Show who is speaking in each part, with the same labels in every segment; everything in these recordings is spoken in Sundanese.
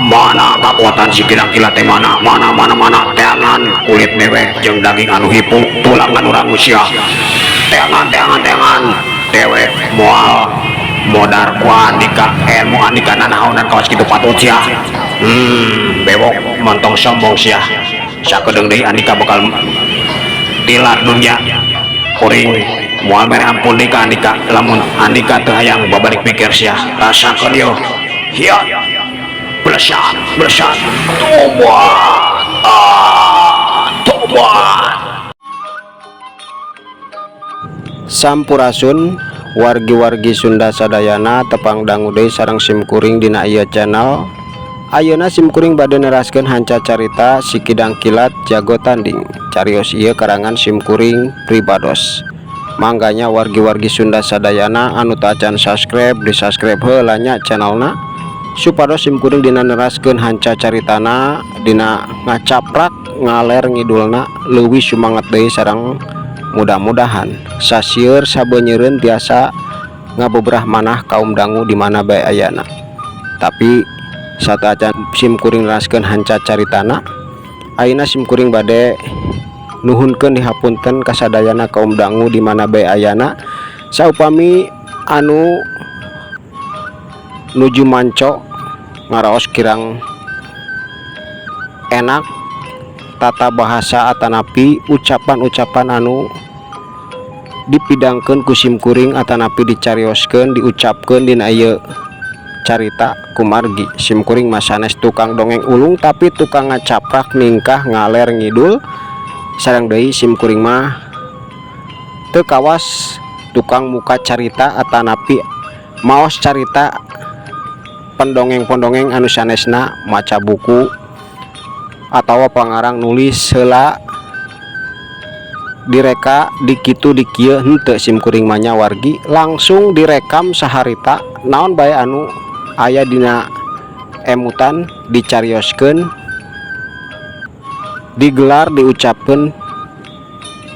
Speaker 1: mana kekuatan si kira-kira teh mana teangan kulit mewek jeung daging anu hipung tulangan urang usia teangan dewek moal modar ku andika ilmu andika nanaonan kawas kitu patut sia bewok montong sombong sia sakedeung deui andika bakal tilar dunya kuring moal mere ampun deui ka andika lamun andika teu hayang babalik pikir sia rasakeun ieu hiat bersat tobat
Speaker 2: Sampurasun wargi-wargi Sunda sadayana tepang dangu deui sareng simkuring dina ieu channel. Ayeuna simkuring bade neraskeun hanca carita si Kidang Kilat Jago Tanding. Carios ieu karangan simkuring pribados. Mangganya wargi-wargi Sunda sadayana anu teu acan subscribe di subscribe heula nya channelna supados simkuring dina neraskeun hanca caritana dina ngacaprak ngaler ngidulna leuwih sumanget deui sareng mudah-mudahan sasieur sabeunyereun tiasa ngabebrah manah kaum dangu di mana bae ayana. Tapi satu acan simkuring neraskeun hanca caritana ayeuna simkuring bade nuhunkeun dihapunten kasadayana kaum dangu di mana bae ayana saupami anu nuju manco ngaraos kirang enak tata bahasa atanapi ucapan-ucapan anu dipidangkeun ku simkuring atanapi dicarioskeun diucapkeun dina ieu carita kumargi. Simkuring mah sanes tukang dongeng ulung tapi tukang ngacaprak ningkah ngaler ngidul sareng deui simkuring mah teu kawas tukang muka carita atanapi maos carita pendongeng-pendongeng anu sanesna maca buku atawa pangarang nulis heula direka dikitu dikieu henteu simkuring mah nya wargi langsung direkam saharita naon bae anu aya dina emutan dicarioskeun digelar diucapkeun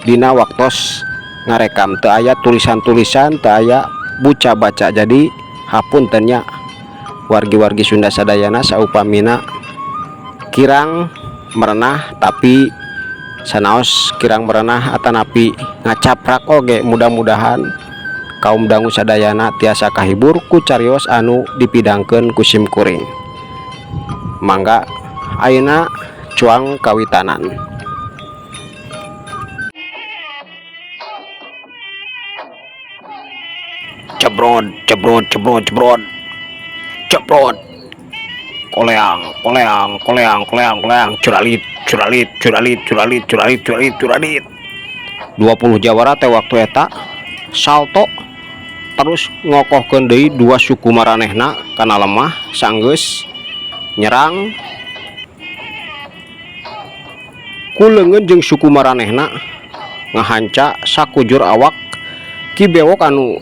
Speaker 2: dina waktos ngarekam teu aya tulisan-tulisan teu aya buca baca. Jadi hapuntennya wargi-wargi Sunda sadayana saupamina kirang merenah tapi sanaos kirang merenah atanapi ngacaprak oge mudah-mudahan kaum dangu sadayana tiasa kahibur ku carios anu dipidangkeun ku simkuring. Mangga ayeuna cuang kawitanan.
Speaker 1: ceprot koleang curalit
Speaker 2: 20 Jawara teh waktu eta salto terus ngokohkeun deui dua suku maranehna kana lemah sanggeus nyerang ku leungeun jeung suku maranehna ngahanca sakujur awak ki bewok anu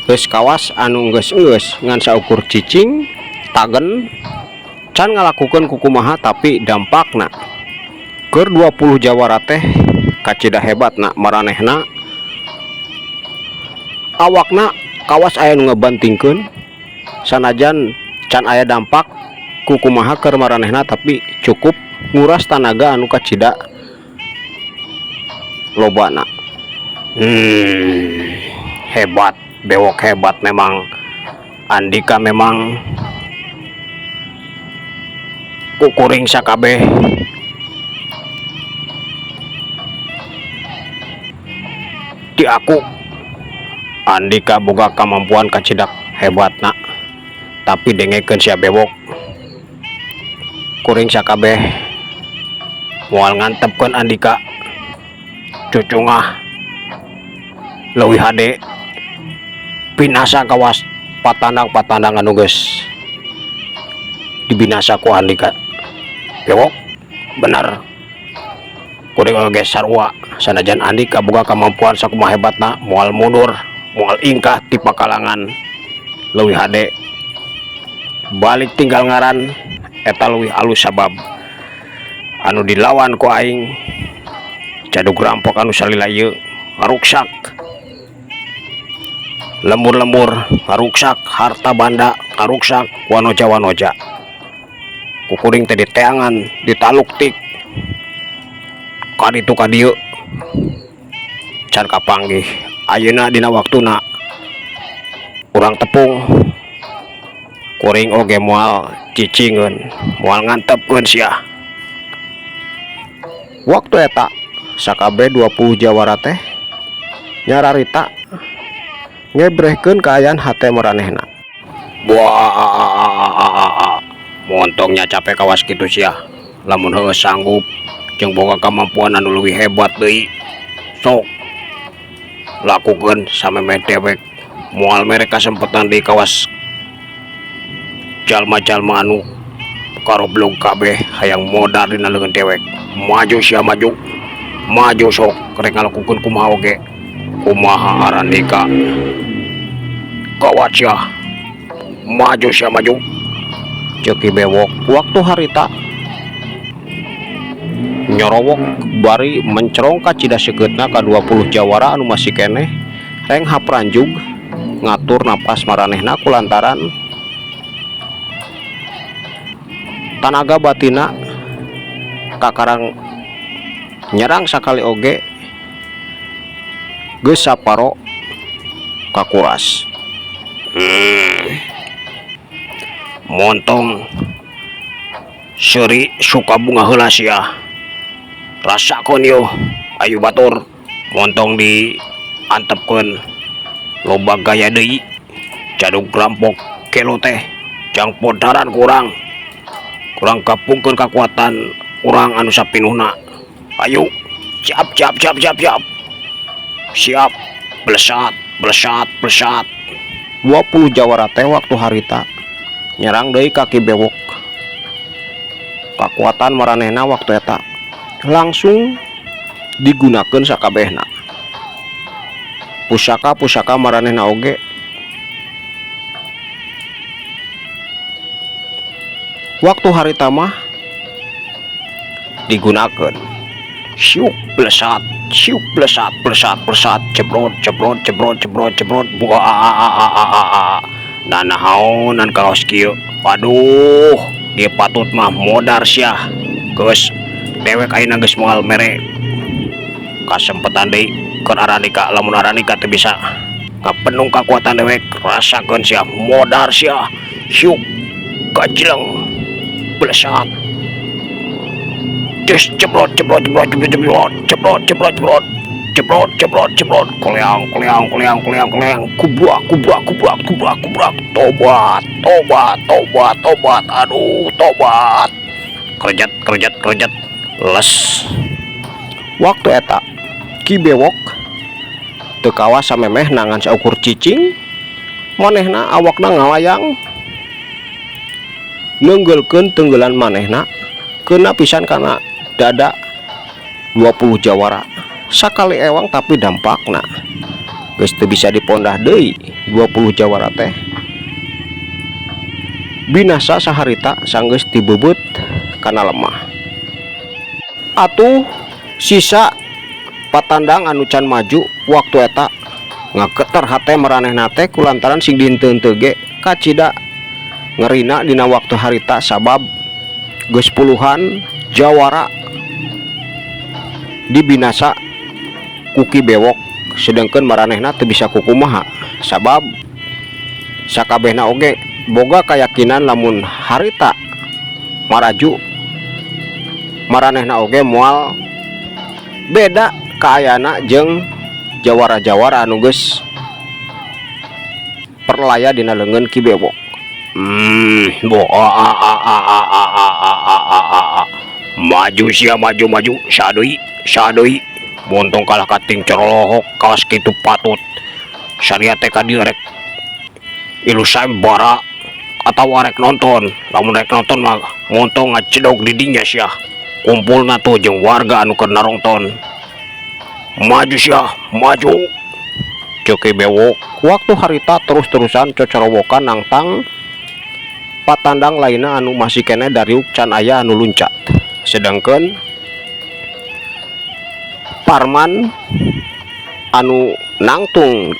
Speaker 2: geus kawas anu geus ngan saukur cicing tagen can ngalakukeun kukumaha tapi dampakna keur 20 Jawara teh kacida hebatna maranehna awakna kawas aya nu ngabantingkeun sanajan can aya dampak kukumaha keur maranehna tapi cukup nguras tanaga anu kacida lobana.
Speaker 1: Hebat bewok hebat memang andika memang kukuring sakabeh di aku andika boga kemampuan kacidak hebatna tapi dengekeun sia bewok kuring sakabeh moal ngantepkeun andika cucungah leuwih hade binasa kawas patandang anu geus dibinasa ku andika bewok bener kuring oge sarua sanajan andika boga kemampuan sakumaha hebatna moal mundur moal ingkah ti pakalangan leuwih hade balik tinggal ngaran eta leuwih alus sabab anu dilawan ku aing cadug rampok anu salila ieu ngaruksak lembur-lembur ngaruksak harta banda, ngaruksak wanoja-wanoja. Kukuring teh diteangan ditaluktik kaditu kadieu can kapanggih. Ayeuna dina waktuna urang tepung kuring oge moal cicingeun, moal ngantepkeun sia. Waktu eta sakabe 20 jawara teh nyararita ngebrehkeun kaayaan hate maranehna. Wah, montongnya capek kawas kitu sia. Lamun heueuh sanggup jeung boga kemampuan anu leuwih hebat deui, sok lakukeun sameme dewek moal mere kasempetan di kawas jalma-jalma anu karoblog kabeh hayang modar dina leungeun dewek. Maju sia maju, maju sok rek ngalakukeun kumaha oge, kumaha aranika kawat sia, maju sia maju. Ceuk Ki Bewok waktu harita nyorowok bari mencerong ka cida segeutna ka 20 jawara anu masih keneh reng hapranjug ngatur napas maranehna kulantaran tanaga batina kakarang nyerang sakali oge geus saparo kakuras. Montong seuri suka bunga heula sia. Rasakeun yo ayu batur, montong diantepkeun loba gaya deui. Cadug rampok kelo teh jang podaran kurang gabungkeun kekuatan urang anu sapinuhna. Ayo siap siap blesat 20 jawara teh waktu harita nyerang deui ka Ki Bewok. Kakuatan maranehna waktu eta langsung digunakeun sakabehna. Pusaka maranehna oge waktu harita mah digunakeun syuk blesat cebrot buah nanaonan kaos kieu. Waduh, dia patut mah modar sia. Geus dewek ayeuna geus moal mere kasempetan deui keur aranika. Lamun aranika teu bisa ngapenung kakuatan dewek, rasakeun sia modar sia syuk kajleng blesat. Just cebrot koleang kubrak tobat aduh tobat kerjat les. Waktu eta Ki Bewok teu kawas samemeh nangan saukur cicing, manehna awakna ngawayang neunggeulkeun tenggelan manehna keuna pisan kana dada 20 jawara. Sakali ewang tapi dampakna geus teu bisa dipondah deui. 20 jawara teh binasa saharita sanggeus dibebeut kana lemah. Atuh sisa patandang anu can maju waktu eta ngageter hate maranehna teh kulantaran sing dihenteu-henteu ge kacida ngerina dina waktu harita sabab geus puluhan jawara dibinasa ku Ki Bewok, sedangkan maranehna teu bisa kukumaha sabab sakabehna oge boga keyakinan lamun harita maraju maranehna oge moal beda kaayana jeung jawara-jawara anu geus perlaya dina leungeun Ki Bewok. Maju sia maju sadeui montong kalah kating cerolohok kawas kitu patut syariat teh kadieu rek ilu bara atau rek nonton. Lamun rek nonton mah montong ngacedog di dinya sia kumpulna tuh jeung warga anu keur narongton. Maju sia maju ceuk Ki Bewok waktu harita terus-terusan cocorowokan nangtang patandang lainna anu masih kene dariuk can aya anu luncat. Sedangkan Parman anu nangtung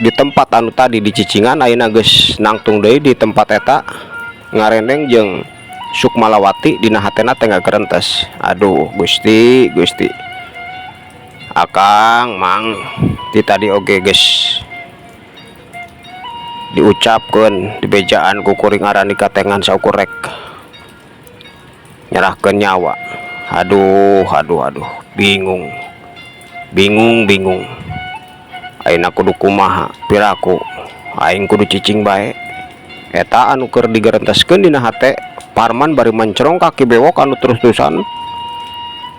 Speaker 2: di tempat anu tadi di cicingan ayeuna geus nangtung deui di tempat eta ngarendeng jeung Sukmalawati dina hatena teh ngagerentes. Aduh Gusti akang mang di tadi oge geus diucapkeun dibejaan ku kuring arani katengan saukur rek nyerahkeun nyawa. Aduh bingung ayeuna kudu kumaha piraku aing kudu cicing bae eta anu keur digerenteskeun dina hate Parman bari mencerong kaki bewok anu terus-terusan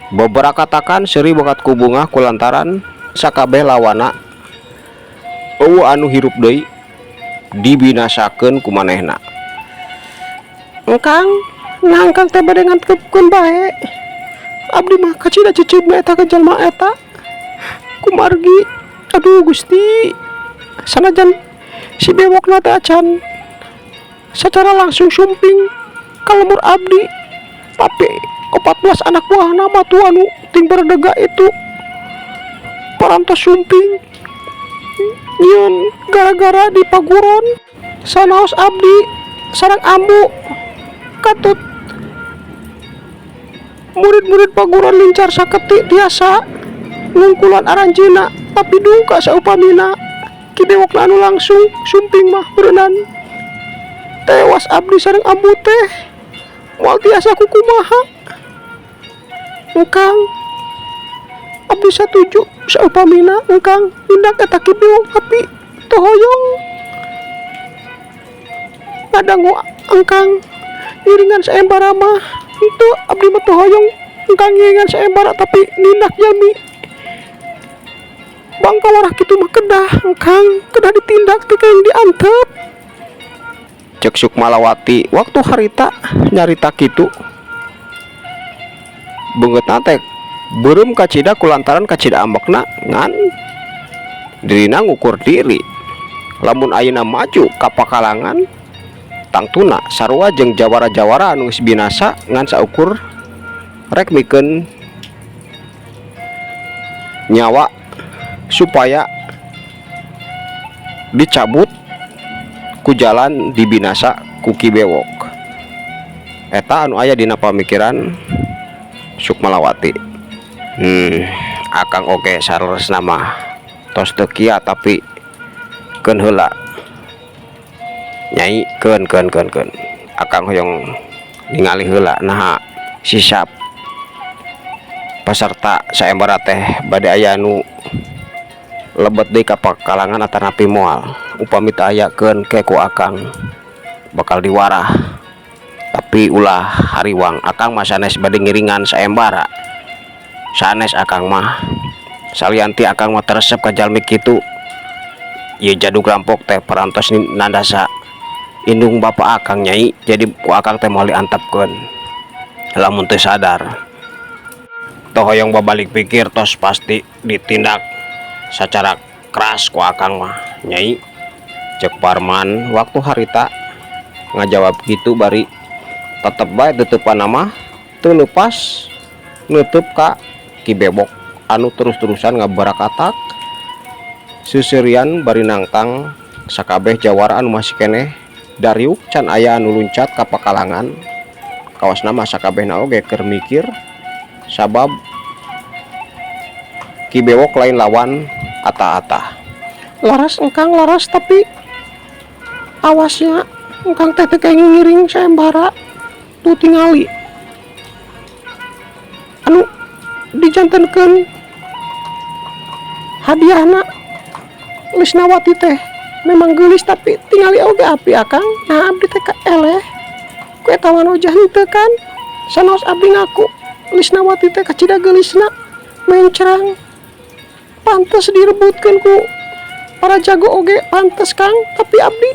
Speaker 2: beberapa katakan seri bakat ku bunga kulantaran sakabeh lawana eueuh anu hirup deui dibinasakeun ku manehna. Engkang nangkang teh bade ngantepkeun bae abdi mah kacida cicing bae eta ka jalma eta kumargi. Aduh Gusti, sanajan si bewokna teh acan secara langsung sumping kalemur abdi, tapi 14 anak buahna matu anu ting berdega itu parantos sumping nyieun gara-gara di paguron sanaos abdi sareng ambu katut murid-murid paguron lincar saketi tiasa ngungkulan aranjeuna, tapi duka saupamina ki bewokna anu langsung sumping mah berenang tewas abdi sareng ambu teh moal tiasa kukumaha. Engkang abdi satuju saupamina engkang tindak eta ki bewok tapi teu hoyong ngadangu engkang ngiringan saembara mah henteu abdi mah teu hoyong engkang ngiringan saembara tapi nindak jalmi bangka warah kitu mah kedah ditindak teh yang diantep. Cek Sukmalawati waktu harita nyarita kitu beungeutna teh beureum kacida kulantaran kacida ambekna ngan dirina ngukur diri lamun ayeuna maju ka pakalangan tangtuna sarua jeung jawara-jawara anu geus binasa ngan saukur rek mikeun nyawa supaya dicabut ku jalan dibinasa ku ki bewok eta anu aya dina pamikiran Sukmalawati. Akang oge saresna mah tos teu kieu tapi keun heula nyai keun akang hoyong ningali heula naha sisap peserta saembara teh bade aya anu lebet deui ka kalangan atanapi moal upami teu ayakeun ke ku akang bakal diwarah, tapi ulah hariwang akang mah sanes bade ngiringan saembara sanes akang mah salianti akang mah teresep ka jalmi kitu ieu jaduk rampok teh parantos nandasa indung bapak akang nyai jadi ku akang teh moal diantepkeun lamun teu sadar toh hoyong babalik pikir tos pasti ditindak secara keras ku akang mah nyai. Cek Parman waktu harita ngajawab gitu bari tetep bae teutepan mah teu leupas neuteub ka ki bewok anu terus-terusan ngabarakatak seserian bari nangtang sakabeh jawara anu masih keneh dariuk can aya anu luncat ka pakalangan kaosna mah sakabehna oge keur mikir sabab ki bewok lain lawan ata-ata. Laras engkang laras tapi awasnya engkang teh kayak ngiring saembara tuh tingali anu dijantenkeun hadiahna Lisnawati teh memang geulis tapi tingali oge api akang nah abdi teh eleh ku eta wanoja henteu kan sanaos abdi ngaku Lisnawati teh kacida geulisna mencerang pantes direbutkeun ku para jago oge pantes Kang, tapi abdi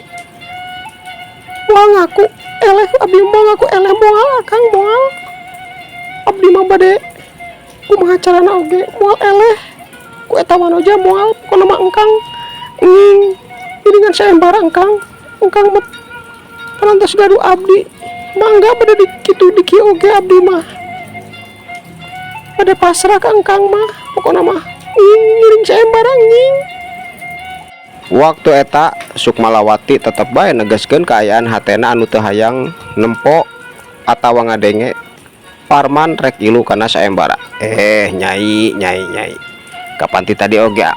Speaker 2: moal ngaku eleh moal Kang moal abdi mah bade kumaha carana oge moal eleh ku eta wanoja moal pokona mah engkang ingin iringan saembara engkang mah parantos gaduh abdi mangga bade dikitu diki oge abdi mah bade pasrah ka engkang mah pokona mah ngiring saembara nging Waktu eta Sukmalawati tetep bae negaskeun kaayaan hatena anu teu hayang nempo atawa ngadenge Parman rek ilu kana saembara. Nyai kapan ti tadi oge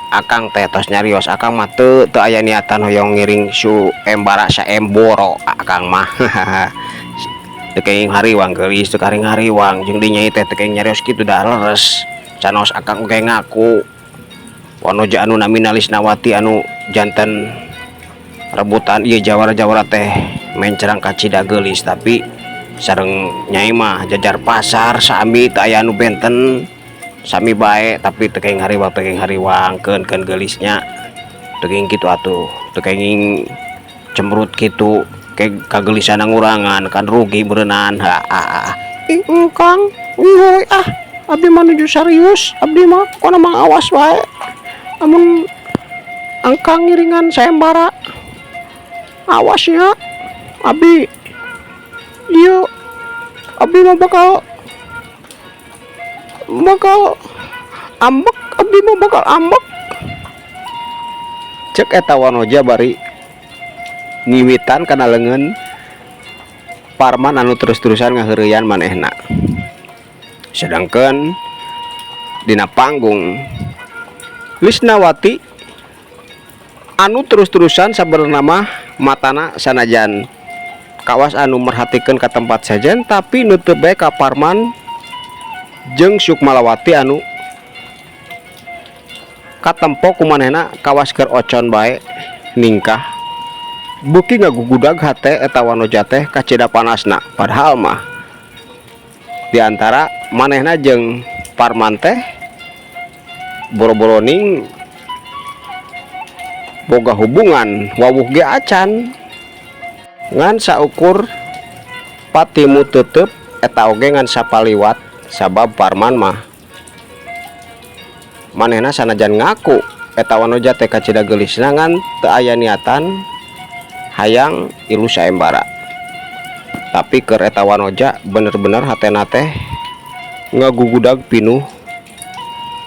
Speaker 2: akang teh tos nyarios akang mah teu aya niatan hoyong ngiring su embara saemboro akang mah teu kenging hariwang geulis teu karing hariwang jeung di nyai teh teu kenging nyarios kitu da leres canaos akang oge ngaku wanoja anu namina Lisnawati anu janten rebutan ieu jawara-jawara teh mencerang ka Cida geulis tapi sareng nyai mah jajar pasar sami teu aya anu benten sami bae tapi teu kenging hariwang keun geulisnya teu kenging kitu atuh teu kenging cemberut kitu ke kagelisan ngurangan kan rugi beureunan Kang euy abdi mah nuju serius abdi mah kona mang awas wae amun angkang ngiringan saembara awasnya abdi ieu abdi mah bakal ambek abdi mah bakal ambek cek eta wanoja bari ngiwitan kana leungeun Parman anu terus-terusan ngaheureuyan manehna. Sedangkan dina panggung Lisnawati anu terus-terusan sabenerna mah matana sanajan kawas anu merhatikeun ka tempat sajen tapi nu teu bae ka Parman jeung Sukmalawati anu katempo ku manehna kawas keur ocon bae ningkah beuki ngagugudag hate eta wanoja teh ka Cida panasna padahal mah diantara manehna jeung Parman teh boro-boro ning boga hubungan wawuh ge acan ngan saukur patimu teuteub eta oge ngan sapaliwat sabab Parman mah manehna sanajan ngaku eta wanoja teh ka Cida geulisna ngan teu aya niatan hayang ilu saembara tapi keur eta wanoja bener-bener hatena teh ngagugudag pinuh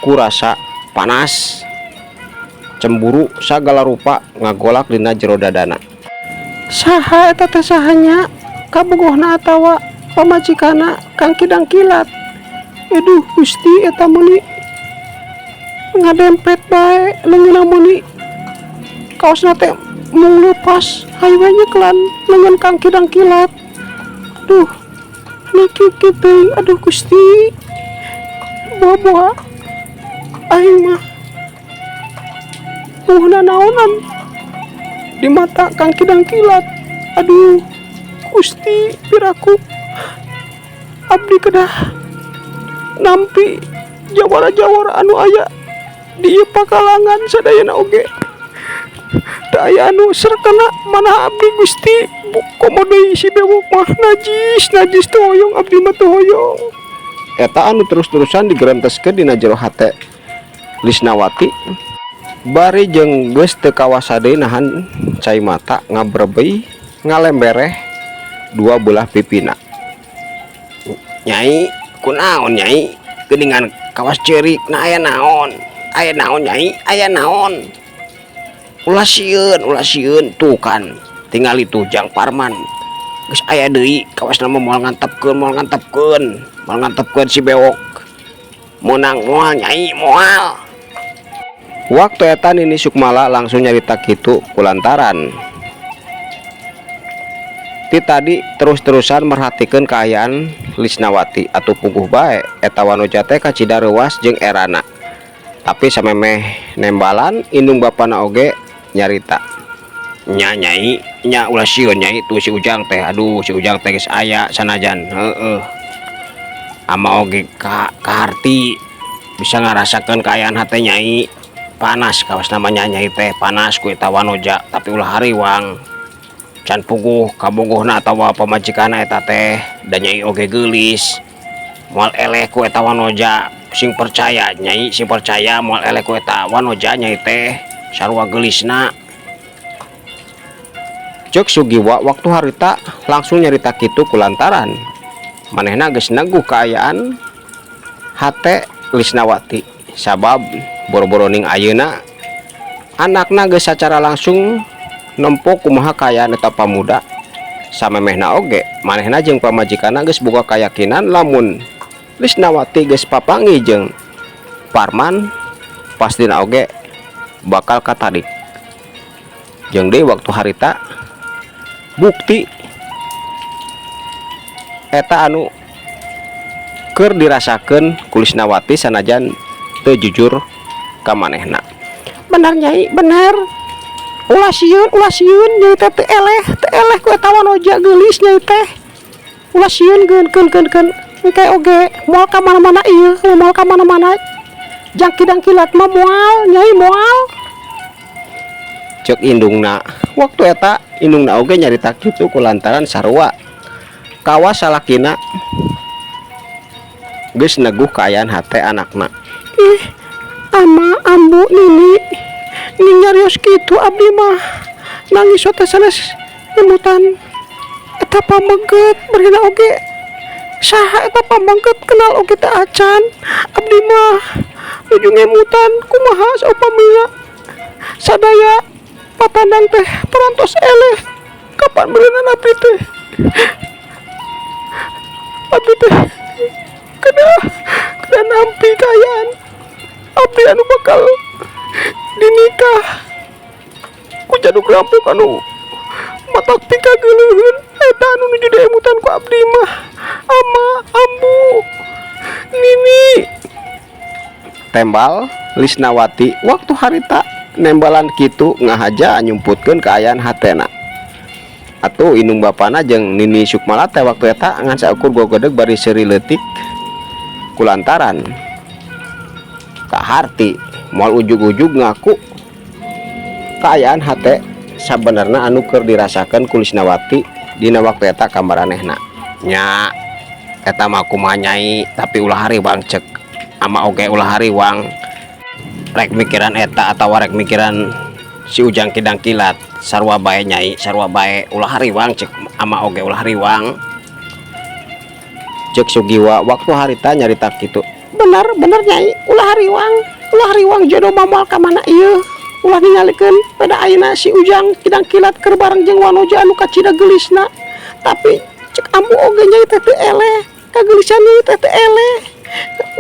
Speaker 2: ku rasa panas cemburu sagala rupa ngagolak dina jero dadana. Saha eta teh sahanya kabogohna atawa pamajikana Kang Kidang Kilat? Aduh Gusti eta meuli ngadempet bae leungeunna meuli kaosna teh mung leupas hayu nyeklan leungeun Kang Kidang Kilat. Duh niki teuing aduh Gusti boha-boha aing mah muhna naonan di mata Kang Kidang Kilat. Aduh Gusti piraku abdi kedah nampi jawara-jawara anu aya di ieu pakalangan sadayana oge teu aya anu srekana manah abdi Gusti komo deui si bewok mah najis teu hoyong abdi mah teu hoyong eta anu terus-terusan digerenteskeun dina jero hate Lisnawati bari jeung geus teu kawasa deui nahan cai mata ngabrebei ngalembereh dua belah pipina. Nyai kunaon nyai geuningan kawas ceurik na aya naon nyai aya naon ulah sieun tuh kan tinggal itu jang Parman geus aya deui kawasna moal ngantepkeun si bewok moal nyai moal. Waktu eta Nini Sukmala langsung nyarita kitu kulantaran ti tadi terus-terusan merhatikeun kaayaan Lisnawati atuh puguh bae eta wanoja teh ka Cida reuwas jeung erana tapi samemeh nembalan indung bapana oge nyarita nyai nya ulah sieun nyai tuh si Ujang teh aduh si Ujang teh geus aya sanajan ama oge ka Harti bisa ngarasakeun kaayaan hate nyai panas kawas namanya nyai teh panas ku eta wanoja tapi ulah hariwang can puguh kabogohna atawa pamajikana eta teh da nyai oge geulis moal eleh ku eta wanoja sing percaya nyai sing percaya moal eleh ku eta wanoja nyai teh sarua geulisna. Cek Sugiwa waktu harita langsung nyarita kitu kulantaran manehna geus neguh kaayaan hate Lisnawati sabab boro-boro ning ayeuna anakna geus sacara langsung nempo kumaha kaayaan eta pamuda. Samemehna oge manehna jeung pamajikanna geus boga kayakinan lamun Lisnawati geus papanggih jeung Parman pastina oge bakal katarik. Jeung deui waktu harita bukti eta anu keur dirasakeun ku Lisnawati sanajan teu jujur ka manehna. Bener Nyai, bener. Ulah sieun Nyai teh teu eleh ku eta wanoja geulis Nyai teh. Ulah sieun keun engke oge moal ka mana-mana ieu, moal ka mana-mana. Jang kidang-kilat mah moal Nyai moal. Ceuk indungna. Waktu eta indungna oge nyarita kitu kulantaran sarua kawas salakina geus neguh kaayaan hate anakna. Ih, ama ambu nini nyarios kitu abdi mah nangis teh sanes nyemutan eta pamengget berina oge saha eta pamengget kenal oge teh acan abdi mah nuju ngemutan kumaha saupamina sadaya patandang teh perantos eleh kapan berenang abdi teh kena nampi kaayaan abdi anu bakal dinikah ku jaduk rampuk anu matak pika geuleuheun eta anu nuju deemutan ku abdi mah ama ambu nini. Tembal Lisnawati waktu harita nembalan kitu ngahaja nyumputkeun kaayaan hatena. Atuh indung bapana jeung Nini Sukmala teh waktu eta ngan saukur gogodeg bari seuri leutik kulantaran kaharti moal ujug-ujug ngaku kaayaan hate sabenerna anu keur dirasakeun ku Lisnawati dina waktu eta ka maranehna. Nya eta mah kumaha Nyai, tapi ulah hariwang cek ama oge ulah hariwang rek mikiran eta atawa rek mikiran si Ujang Kidang Kilat sarua bae Nyai, sarua bae ulah hariwang cek ama oge ulah hariwang. Cek Sugiwa waktu harita nyarita kitu. Bener Nyai, ulah hariwang jodoh mamal ka mana ieu. Ulah ningalikeun pada ayeuna si Ujang Kidang Kilat keur bareng jeung wanoja anu kacida geulisna. Tapi cek ambu oge Nyai teh teu eleh, kageulisan Nyai teh teu eleh.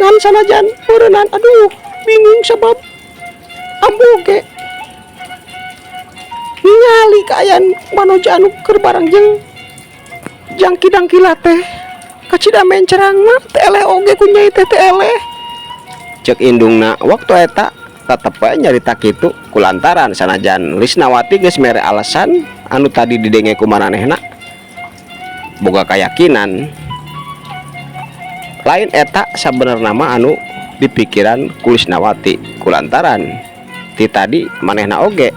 Speaker 2: Ngan sanajan beureunan aduh bingung sabab ambu oge ningali kaayaan wanoja anu keur bareng jeung Jang Kidang Kilat teh kacida mencerang mah teu eleh oge ku Nyai teh teu eleh. Cek indungna waktu eta tetep we nyarita kitu kulantaran sanajan Lisnawati geus mere alasan anu tadi didenge ku maranehna boga kayakinan lain eta sabenerna mah anu dipikiran ku Lisnawati kulantaran ti tadi manehna oge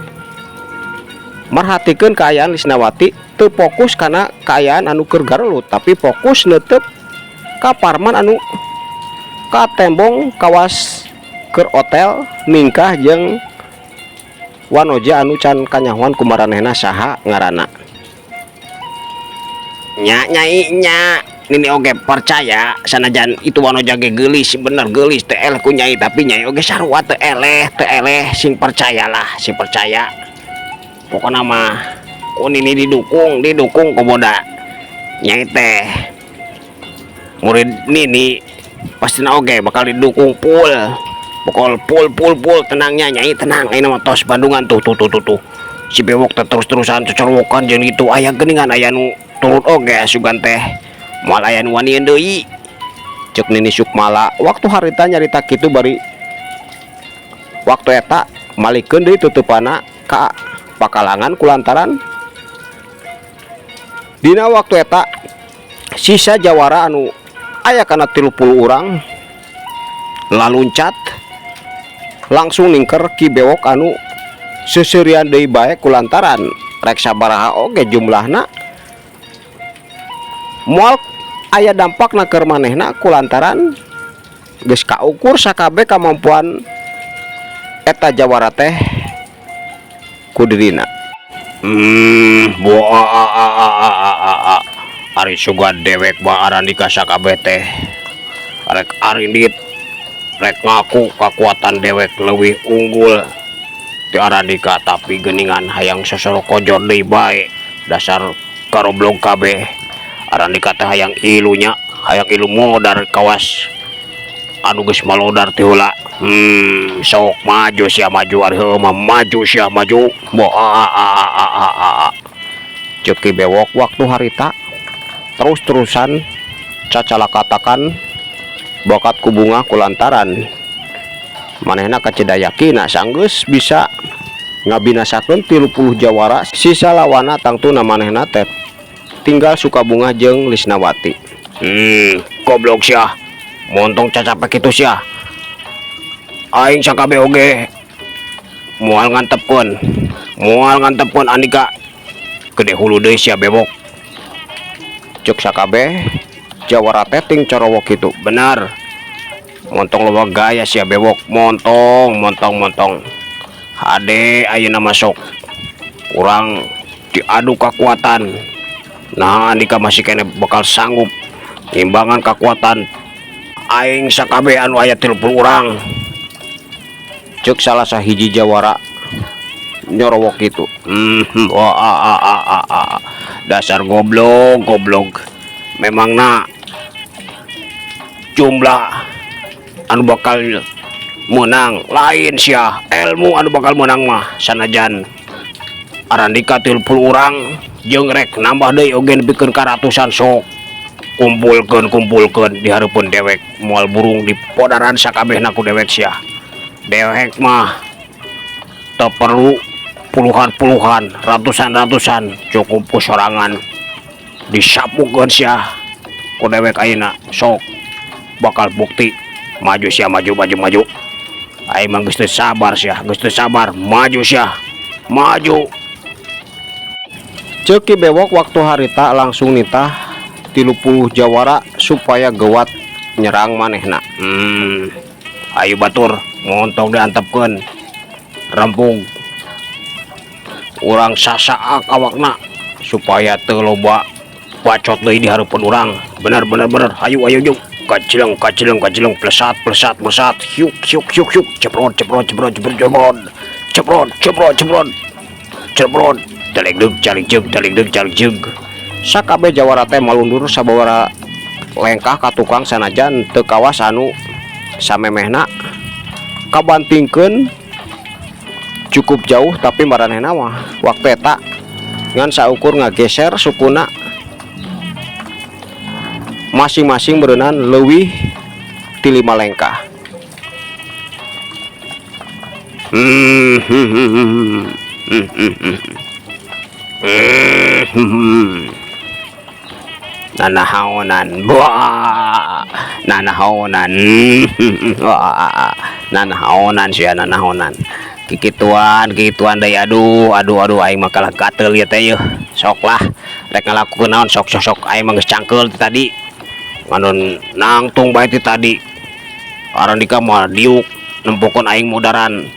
Speaker 2: merhatikeun kaayaan Lisnawati teu fokus kana kaayaan anu keur garelut tapi fokus neuteup ka Parman anu ka tembong kawas keur hotel ningkah jeung wanoja anu can kanyahoan ku maranehna saha ngaranna. Nya Nyai nya Nini oge percaya sanajan itu wanoja ge geulis bener geulis teu eleh ku Nyai tapi Nyai oge sarua teu eleh sing percayalah sing percaya. Pokona mah ku Nini didukung ku boda Nyai teh murid Nini pastina oge bakal didukung full pokol full tenangnya Nyai tenang ayeuna mah tos Bandungan tuh si bewok teh terus-terusan cocorwokan jeung itu aya geuningan aya nu turun oge sugan teh moal aya nu wanieun deui cek Nini Sukmala waktu harita nyarita kitu bari waktu eta malikeun deui tutupana ka pakalangan kulantaran dina waktu eta sisa jawara anu aya kana 30 urang laluncat langsung ningker ki bewok anu seseurian deui bae kulantaran rek sabaraha oge jumlahna moal aya dampakna keur manehna kulantaran geus kaukur sakabeh kamampuan eta jawara teh ku dirina. Ari sugan dewek baaran di kasakabeh teh rek arindit rek ngaku kekuatan dewek leuwih unggul
Speaker 1: ti Arandika tapi geningan hayang sosoro kojor deui bae dasar karoblog kabeh. Arandika teh hayang ilunya, hayang ilu modar kawas anu geus malodar ti heula. Sok maju sia maju ari heuh mah maju sia maju. Ceuk Ki Bewok waktu harita terus-terusan cacala katakan bakat ku bunga kulantaran manehna kacedayakina sanggeus bisa ngabinasakeun 30 jawara sisa lawana tangtuna manehna teh tinggal Sukabunga jeung Lisnawati. Goblok sia montong cacapek kitu sia aing sakabe oge moal ngantepkeun Andika gede hulu deui sia Bewok. Ceuk sakabeh jawara teh ting corowok kitu bener montong loba gaya sia Bewok montong hade ayeuna masuk kurang diadu kekuatan. Nah Andika masih kene bakal sanggup ngimbangan kekuatan aing sakabeh anu aya 30 urang. Ceuk salah sahiji jawara nyorowok itu. Dasar goblok memangna jumlah anu bakal menang lain sia ilmu anu bakal menang mah sanajan Arandika 30 urang jeung rek nambah deui oge nepikeun ka ratusan sok kumpulkeun di hareupeun dewek moal burung di podaran sakabehna ku dewek sia. Dewek mah teu perlu puluhan ratusan cukup ku sorangan disapukeun sia ku dewek ayeuna sok bakal bukti maju sia maju aing mah geus teu sabar maju sia maju.
Speaker 2: Ceuk Ki Bewok waktu harita langsung nitah 30 jawara supaya gewat nyerang manehna.
Speaker 1: Ayo batur ngontong diantepkeun rempung urang sasaak awakna supaya teu loba bacot deui di hareupeun urang. Bener ayo jeung kacileng plesat hyuk ceprot dalegdeug calig.
Speaker 2: Sakabeh jawara teh malundur sababaraha lengkah ka tukang sanajan teu kawas anu samemehna kabantingkeun cukup jauh tapi maranehna mah waktu eta ngan saukur ngageser sukuna masing-masing berenang leuwih ti 5 lengkah.
Speaker 1: nanahonan sia kikituan deui aduh aing mah kalah gatel ieu teh sok lah rek ngalakukeun naon sok aing mah geus cangkeul tadi nganun nangtung bae ti tadi Arandika mah diuk nempukeun aing modaran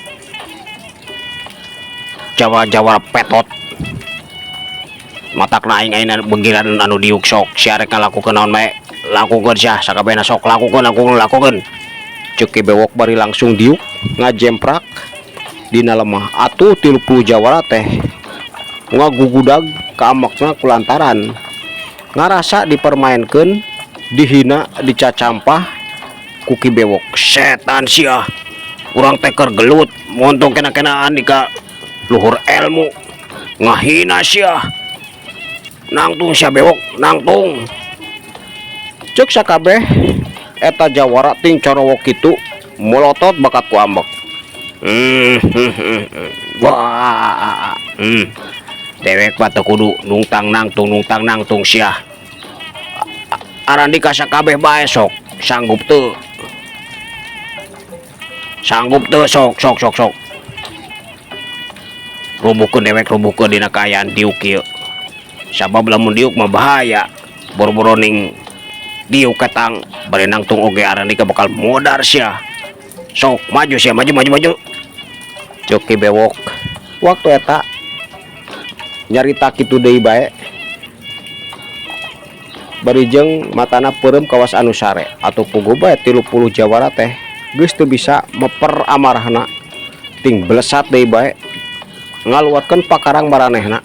Speaker 1: jawara petot matakna aing ayeuna begiran anu diuk sok sia rek ngalakukeun naon bae lakukeun sia sakabehna sok lakukeun.
Speaker 2: Ceuk Ki Bewok bari langsung diuk ngajemprak dina lemah atuh 30 jawara teh ngagugudag ka amakna kulantaran ngarasa dipermainkeun dihina dicacampah ku Ki Bewok.
Speaker 1: Setan sia urang teh keur gelut montong kena Andika luhur ilmu ngahina sia nangtung sia Bewok nangtung.
Speaker 2: Ceuk sakabeh eta jawara ting corowok kitu melotot bakat ku ambek.
Speaker 1: Dewek mah teu kudu nungtang nangtung sia Arandika sakabeh bae sok sanggup teu sok rubuhkeun dewek dina kaayaan diuk kieu sabab lamun diuk mah bahaya boro-boro ning diuk katang bari nangtung oge Arandika bakal modar sia sok maju sia maju.
Speaker 2: Ceuk Ki Bewok waktu eta nyarita kitu deui bae bari jeung matana peureum kawas anu sare atuh puguh bae 30 jawara teh geus teu bisa meper amarahna ting belesat deui bae ngaluatkeun pakarang maranehna,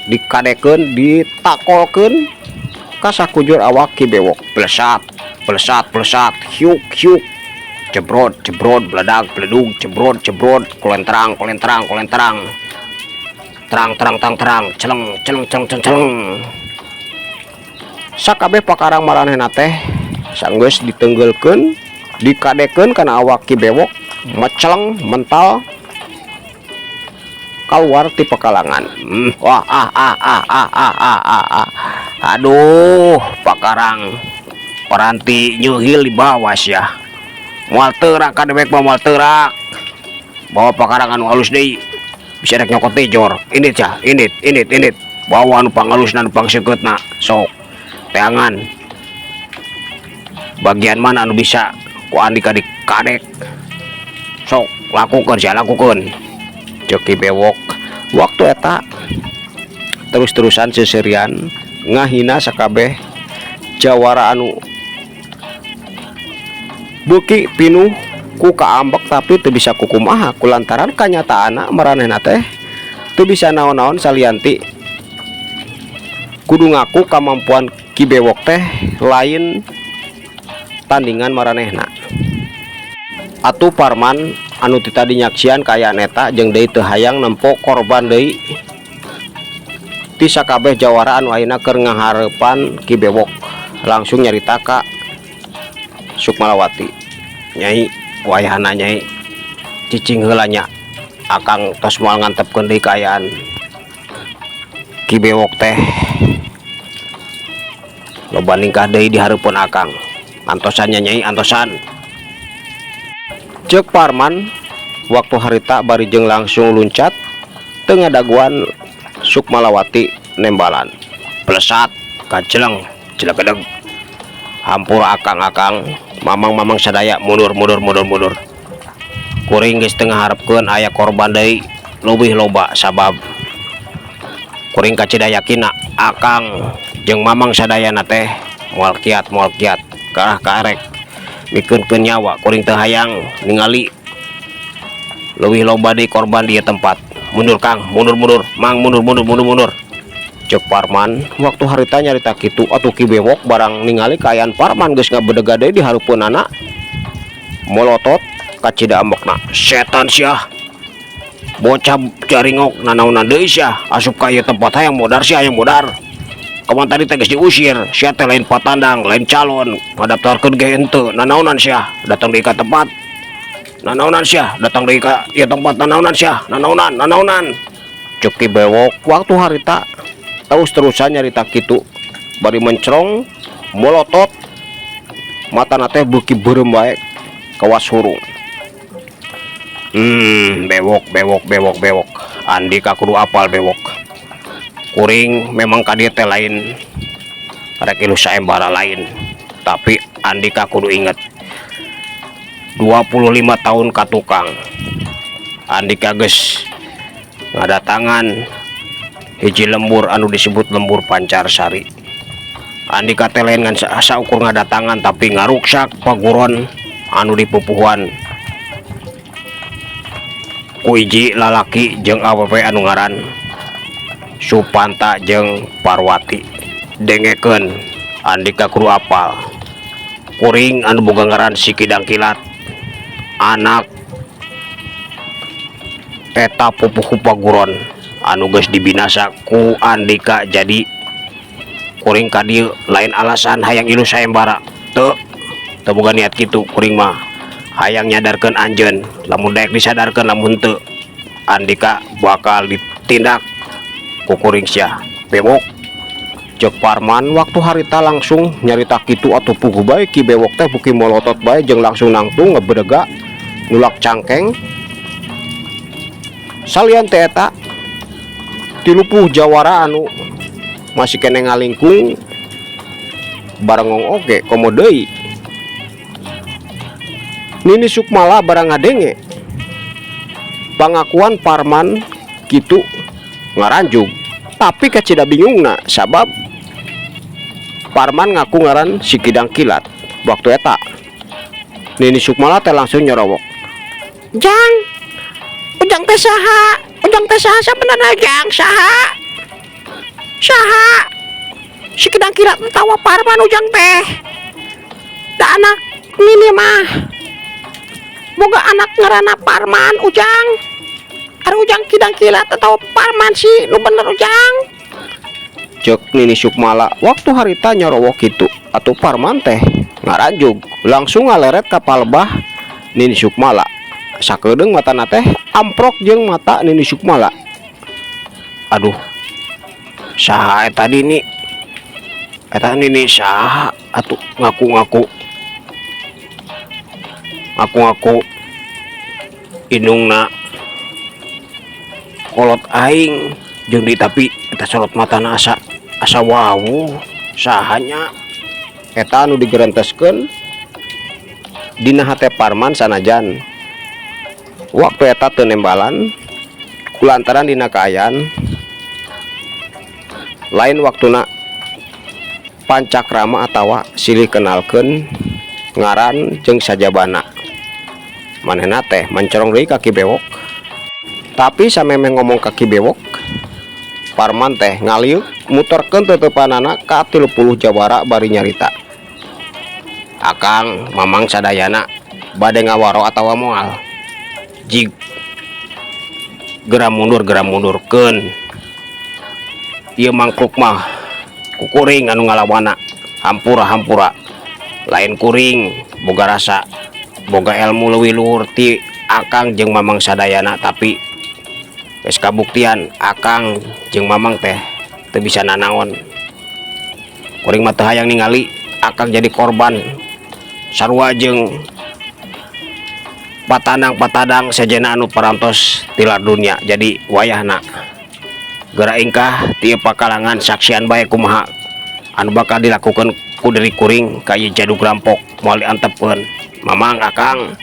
Speaker 2: dikadekeun ditakolkeun ka sakujur awak Ki Bewok. Belesat belesat hiuk jebrot bledag bledug jebrot kulenterang terang celeng sakabeh pakarang maranehna teh sanggeus ditenggeleun dikadekeun kana awak Ki Bewok meceleng mental keluar ti pekalangan. Aduh, pakarang peranti nyeuhil di bawah ya. Moal teurak kadewek moal teurak. Bawa pakarang anu halus deui. Bisa rek nyokot tejor. Indit ya, indit. Bawa anu pangalusna anu pangseukeutna. Sok. Teangan. Bagian mana anu bisa ku Andika dikadek. Sok, lakukeun. Ceuk Ki Bewok waktu eta terus-terusan seserian ngahina sakabeh jawara anu beuki pinuh ku kaambek tapi teu bisa kukumaha kulantaran kanyataanna maranehna teh teu bisa naon-naon salianti kudu ngaku kamampuan Ki Bewok teh lain tandingan maranehna. Atuh Parman anu tadi nyaksian kaya neta jeung deui teu hayang nempo korban deui ti sakabeh jawara anu ayeuna keur ngahareupan Ki Bewok langsung nyarita ka Sukmalawati. Nyai wayahna Nyai cicing heula nya akang tos moal ngantepkeun deui kaayaan Ki Bewok teh loba ningkah deui dihareupeun akang. Antosan nya Nyai antosan. Ceuk Parman waktu harita bari jeung langsung luncat teu ngadaguan Sukmalawati nembalan. Pelesat kaceleng cilegedeg hampur akang mamang sadaya mundur. Kuring geus teu ngaharepkeun aya korban deui leuwih loba sabab kuring kacidayakina akang jeung mamang sadayana teh moal kiat karah karek mikeunkeun nyawa kuring teu hayang ningali leuwih loba deui korban di tempat. Mundur Kang, mundur Mang, mundur. Ceuk Parman waktu harita nyarita kitu atuh Ki Bewok barang ningali kaayaan Parman geus ngabedega deui di hareupeunana molotot ka cidaambekna. Setan sia bocah jaringok nanaonan deui sia asup ka ieu tempat hayang modar. Kaman tadi teh geus diusir, sia teh lain patandang, lain calon, ngadaftarkeun ge henteu. Nanaonan sia datang deui ka tempat. Nanaonan sia datang deui ka ieu tempat. Nanaonan sia, nanaonan. Ceuk Ki Bewok waktu harita terus-terusan nyarita kitu bari mencrong molotot matana teh beuki beureum wae kawas hurung. Bewok. Andika kudu apal Bewok. Kuring memang kadieu teh lain rek ilu saembara lain, tapi Andika kudu inget 25 tahun ka tukang Andika geus ngadatangan hiji lembur anu disebut lembur Pancarsari. Andika teh lain ngan saukur ngadatangan tapi ngaruksak paguron anu dipupuhan ku hiji lalaki jeung awewe anu ngaran Supanta jeung Parwati. Dengekeun Andika kudu apal. Kuring anu boga ngaran si Kidang Kilat anak eta pupuh paguron anu geus dibinasa ku Andika. Jadi kuring ka dieu lain alasan hayang ilu saembara, teu boga niat kitu. Kuring mah hayang nyadarkeun anjeun, lamun daek disadarkeun, lamun teu Andika bakal ditindak ku kuring sia. Bewok ceuk Parman waktu harita langsung nyarita kitu atuh puguh bae Ki Bewok teh beuki molotot bae jeung langsung nangtung ngebedega nulak cangkeng. Salian teh eta tilupuh jawara anu masih kene ngalingkung barengong oge komo deui. Nini Sukmala barang ngadenge pangakuan Parman kitu ngaranjug, tapi kacida bingungna sabab Parman ngaku ngaran si Kidang Kilat. Waktu eta Nini Sukmala teh langsung nyerowok, "Jang,
Speaker 1: Ujang teh saha? Ujang teh saha sebenarnya Jang? Saha? Saha? Si Kidang Kilat tawa Parman Ujang teh. Da anak Nini mah boga anak ngarana Parman Ujang. Ari Ujang Kidang Kilat tawa Parman sih nu bener Ujang.
Speaker 2: Cek Nini Sukmala waktu harita nyorowo kitu atuh Parman teh ngaranjug langsung ngaleret kapal bah Nini Sukmala. Sakedeung matana teh amprok jeung mata Nini Sukmala. Aduh, saha eta Nini? Eta Nini saha atuh ngaku-ngaku indungna kolot aing jeung di tapi eta sorot matana asa wawu sahanya eta anu digerenteskeun dina hate Parman sanajan waktu eta teu nembalan kulantaran dina kaayaan lain waktuna pancakrama atawa silih kenalkeun ngaran jeung sajabana manehna teh mencorong deui kaki bewok. Tapi sameme ngomong kaki bewok Parman teh ngaliuk muterkeun teutepanana ka 30 jawara bari nyarita. Akang mamang sadayana bade ngawaro atawa moal jig geram mundurkeun ieu mangkluk mah kukuring anu ngalawana hampura lain kuring boga rasa boga ilmu leuwih luhur ti akang jeung mamang sadayana tapi geus kabuktian akang jeung mamang teh teu bisa nanaon. Kuring mah teu hayang ningali akang jadi korban sarua jeung patadang sejenna anu parantos tilar dunia. Jadi wayahna geura ingkah ti pakalangan saksian bae kumaha anu bakal dilakukan ku dari kuring ka ieu jaduk rampok moal diantepkeun. Mamang akang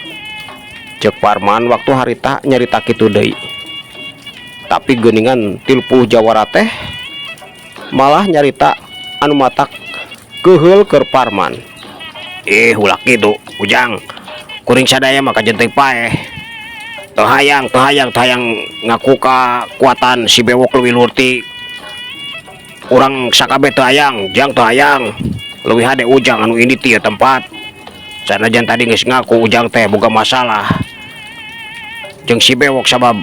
Speaker 2: cek Parman waktu harita nyarita kitu deui. Tapi geuningan 30 jawara teh malah nyarita anu matak keheul keur Parman. Ulah kitu Ujang, kuring sadaya mah kajenteng paeh. Teu hayang ngaku ka kuatan si bewok leuwih luhur ti urang sakabeh teu hayang, Jang teu hayang. Leuwih hade Ujang anu ini ti tempat. Sanajan tadi geus ngaku Ujang teh boga masalah jeung si bewok sabab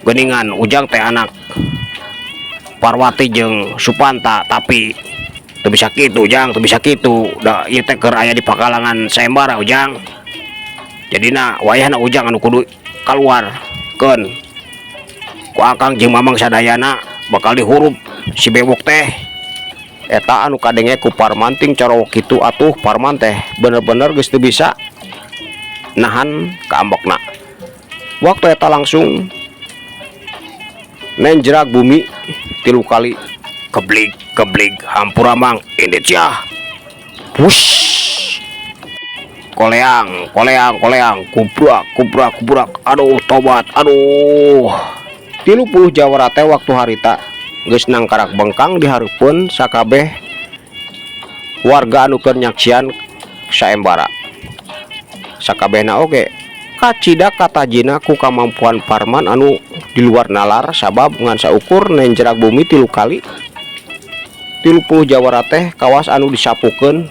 Speaker 2: geuningan Ujang teh anak Parwati jeung Supanta tapi teu bisa kitu Ujang, teu bisa kitu. Da ieu teh keur aya di pakalangan sayembara Ujang. Jadina wayahna Ujang anu kudu kaluarkeun ku akang jeung mamang sadayana bakal dihurup si bewok teh. Eta anu kadenge ku Parman ting carowok kitu atuh Parman teh bener-bener geus teu bisa nahan kaambokna. Waktu eta langsung nenjrak bumi 3 kali keblig hampura mang indit sia. Push. Koleang kubrak. Aduh tobat. Aduh. 30 jawara teh waktu harita geus nangkarak bengkang dihareupeun sakabeh warga anu keur nyaksian saembara. Sakabehna oge kacida katajina ku kamampuan Parman anu di luar nalar sabab ngan saukur nenjerak bumi 3 kali 30 jawara teh kawas anu disapukeun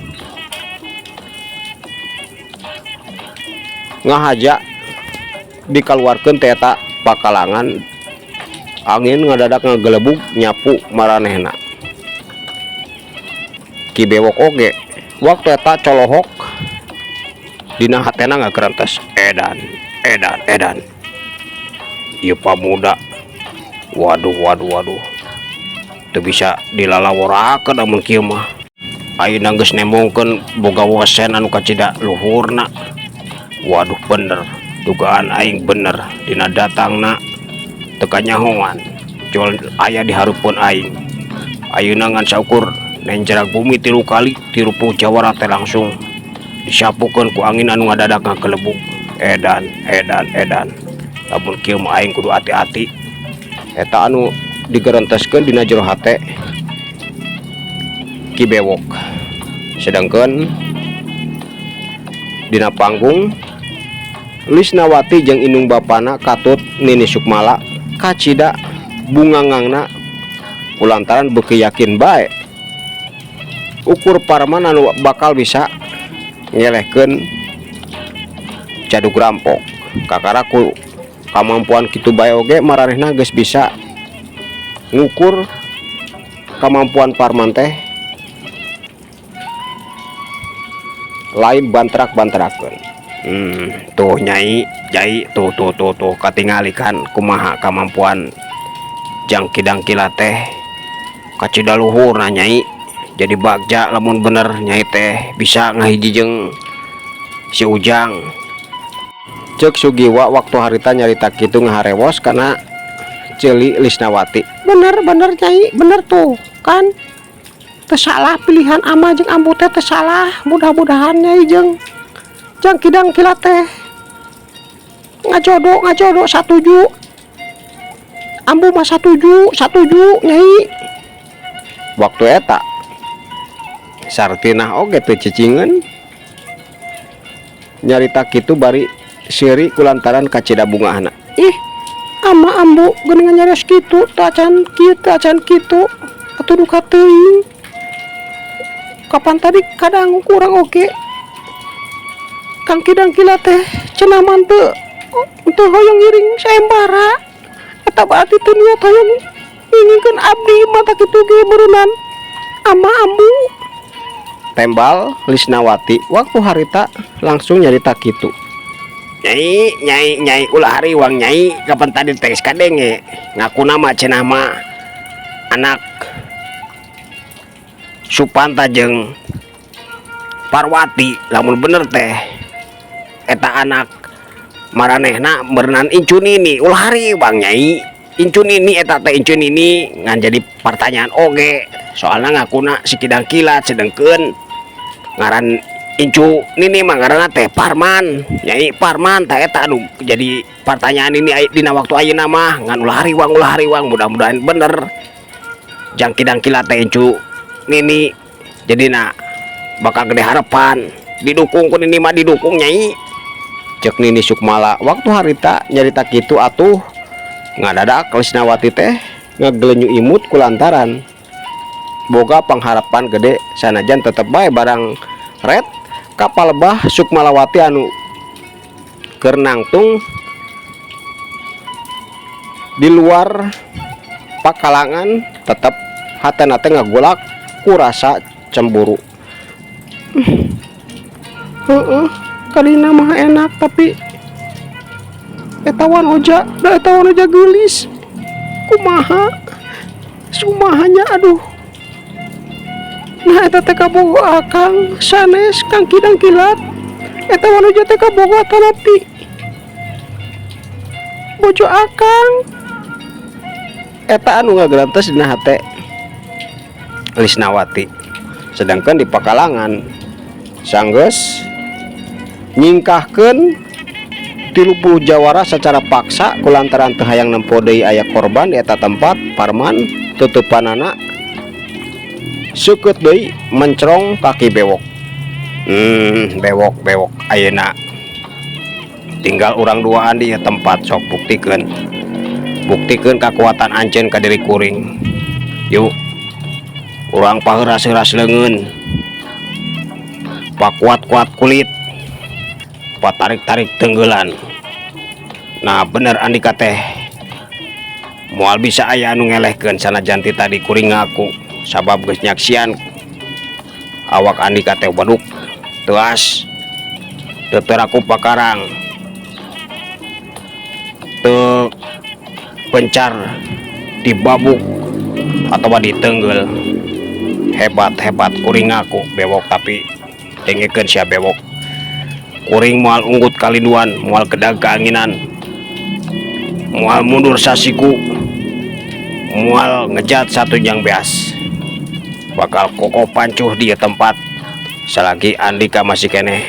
Speaker 2: ngahaja dikaluarkeun teh eta pakalangan angin ngadadak ngagelebug nyapu maranehna. Ki bewok oge waktu eta colohok dina hatena ngagerantes edan ieu pamuda waduh teu bisa dilalaworakeun amun kieu mah ayeuna geus nemongkeun boga wosen anu kacida luhurna. Waduh bener dugaan aing bener dina datangna teu kanyahoan jol aya dihareupeun aing. Ayeuna ngan saukur nenjerak bumi 3 kali 30 jawara teh langsung disapukeun ku angin anu ngadadak ngakelebuk. Edan lamun kieu mah aing kudu hati-hati. Eta anu digerenteskeun dina jero hate Ki Bewok. Sedangkeun dina panggung Lisnawati jeung indung bapana katut Nini Sukmala kacida bungangangna kulantaran beuki yakin bae ukur Parman anu bakal bisa ngelehkeun Caduk Rampok. Kakara ku kamampuan kitu bae oge maranehna geus bisa ngukur kemampuan Parman teh lain bantrak-bantrakeun. Tuh Nyai Jai tuh katinggalikan kumaha kemampuan Jang Kidang Kilat teh kacida luhur na Nyai. Jadi bagja lamun bener Nyai teh bisa ngahiji jeung si Ujang. Cek Sugiwa waktu harita nyarita kitu ngaharewos karena ceuli Lisnawati. Bener Nyai, bener tuh kan tersalah pilihan ama jeung ambu teh tersalah. Mudah-mudahan Nyai jeung Jang Kidang Kilat teh ngajodo satuju. Ambu mah satuju Nyai. Waktu eta Sartinah oge teu cicingeun nyarita kitu bari siri kulantaran kacida bungahna. Ih, ama ambu geuningan nyarios kitu teu acan kitu atuh duka teuing. Kapan tadi kadang kurang oge Kang Kidang Kilat teh cenah man teu hoyong ngiring saembara. Eta berarti teu niat hoyong ngingikeun abdi mata kitu ge beureunan ama ambu. Tembal Lisnawati waktu harita langsung nyarita kitu. Nyai ulah hariwang Nyai kapan tadi teh kadenge ngaku nama cenah mah anak Supanta jeung Parwati. Lamun bener teh eta anak maranehna berenang Incu Nini. Ulah hariwang Nyai Incu Nini eta teh Incu Nini ngan jadi pertanyaan oge soalna ngakuna si Kidang Kilat sedengkeun ngaran Incu Nini mah ngaranna teh Parman. Nyai Parman teh eta anu jadi pertanyaan ini dina waktu ayeuna mah ngan ulah hariwang mudah-mudahan bener Jang Kidang Kilat teh Incu Nini jadina bakal gede harapan didukung ku Nini mah didukung Nyai. Cek Nini Sukmala waktu harita nyarita kitu atuh ngadadak Lisnawati teh ngaglenyu imut kulantaran boga pangharapan gede sanajan tetep bae barang red kapal bah Sukmalawati anu keur nangtung di luar pakalangan tetep hatena teh ngagolak ku rasa cemburu. Kadina mah enak tapi etawan oja geulis kumahanya aduh. Nah eta teh kaboga akang sanes Kang Kidang Kilat eta wanuja teh kaboga tanati bojo akang eta anu ngagerantos dina hate Lisnawati. Sedangkan di pakalangan sanggeus nyingkahkeun 30 jawara secara paksa kulantaran teu hayang nempo deui aya korban di eta tempat. Parman tutupanana seukeut deui mencrong kaki bewok. Bewok ayeuna tinggal urang duaan di tempat sok buktikeun kekuatan ancen ka diri kuring. Yuk urang paheuras-heuras leungeun pakuat-kuat kulit patarik-tarik tenggelan. Nah bener Andika teh moal bisa aya anu ngelehkeun sanajan ti tadi kuring ngaku sabab geus nyaksian awak Andika teh baduk teas teu teraku pakarang teu pencar dibabuk atau ditenggel. Hebat kuring ngaku bewok tapi dengekeun sia bewok kuring moal unggut kaliduan moal kedag keanginan moal mundur sasiku moal ngejat satu jang beas bakal kokoh pancuh di tempat selagi Andika masih keneh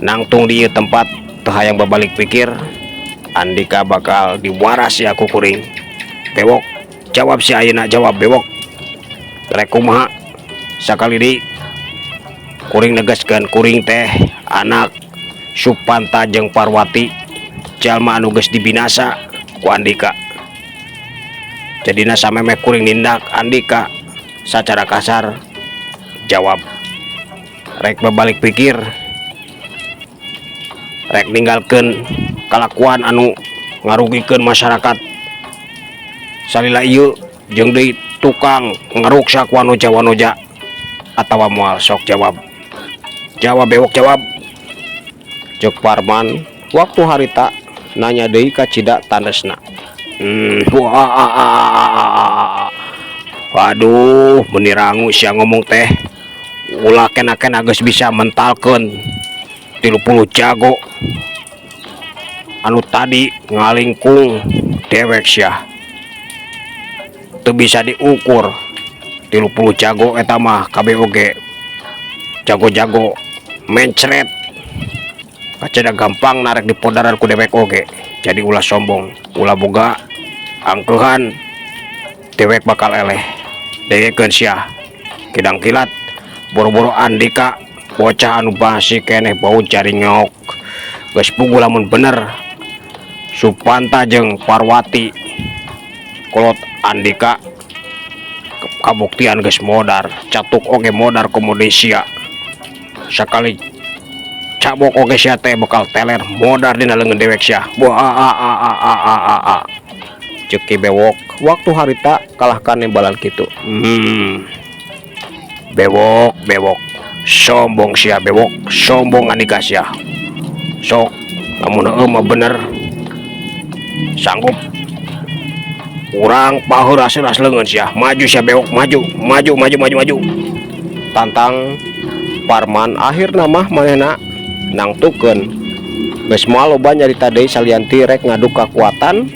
Speaker 2: nangtung di tempat teu hayang babalik pikir. Andika bakal diwaras ya ku kuring. Bewok jawab si ayeuna jawab bewok rek kumaha sakali di kuring negaskeun kuring teh anak
Speaker 1: Supanta jeung Parwati jalma anu geus dibinasa ku Andika. Jadina samemeh kuring nindak Andika sacara kasar jawab, rek babalik pikir, rek ninggalkeun kalakuan anu ngarugikeun masyarakat. Salila ieu jeung deui tukang ngaruksak wanoja-wanoja atawa moal sok jawab. Jawab bewok jawab. Cek Parman waktu harita nanya deui ka cida tandesna. Waduh, menirangu sia ngomong teh. Ulah kena-kena geus bisa mentalkeun 30 jago anu tadi ngalingkung dewek sia. Teu bisa diukur 30 jago eta mah kabeh oge jago-jago mencret. Kaceda gampang narek di podaran ku dewek oge. Jadi ulah sombong, ulah boga angkeuhan dewek bakal eleh. Degekeun sia kidang kilat boro-boro Andika bocah anu basi keneh bau jaringok. Geus puguh lamun bener Supanta jeung Parwati kolot Andika kabuktian geus modar, catuk oge modar komode sia. Sakali cabok oge sia teh bakal teler modar dina leungeun dewek sia. Ceuk Ki Bewok waktu harita kalahkan nembalan kitu. Bewok sombong sia bewok, sombong Andika sia. Sok lamun heueuh mah bener sanggup urang paheur aseuras leungeun sia. Maju sia bewok, maju. Tantang Parman akhirna mah manehna nangtukeun geus moal loba nyarita deui salianti rek ngadu kakuatan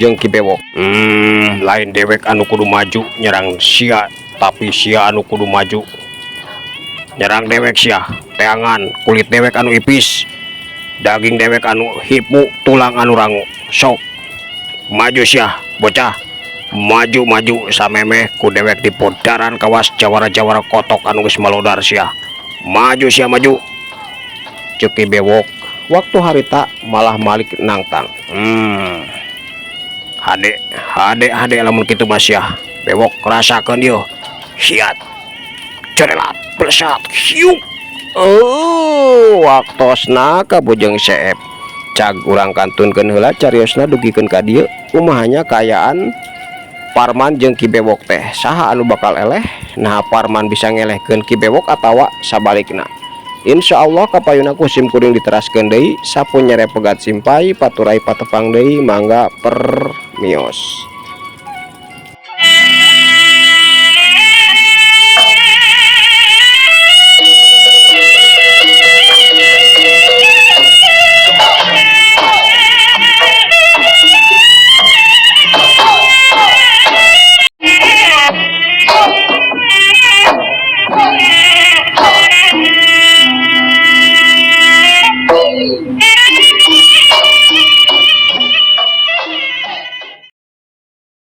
Speaker 1: jeung Ki Bewok. Lain dewek anu kudu maju nyerang sia, tapi sia anu kudu maju nyerang dewek sia. Teangan kulit dewek anu ipis, daging dewek anu hipu, tulang anu rangu. Sok maju sia bocah, maju samemeh ku dewek di podaran kawas jawara-jawara kotok anu geus malodar sia. Maju sia maju. Ceuk Ki Bewok waktu harita malah malik nangtang. Hade lamun kitu mah sia. Bewok rasakeun ieu. Siat. Cerelat, blesat, hiuk. Waktosna ka Bujang Seep. Cag urang kantunkeun heula cariosna dugikeun ka dieu. Umahnya kayaan Parman jeung Ki Bewok teh saha anu bakal eleh? Nah Parman bisa ngelehkeun Ki Bewok atawa sabalikna. Insyaallah kapayuna ku simkuring diteraskeun deui sapunya repegat simpai paturai patepang deui mangga permios.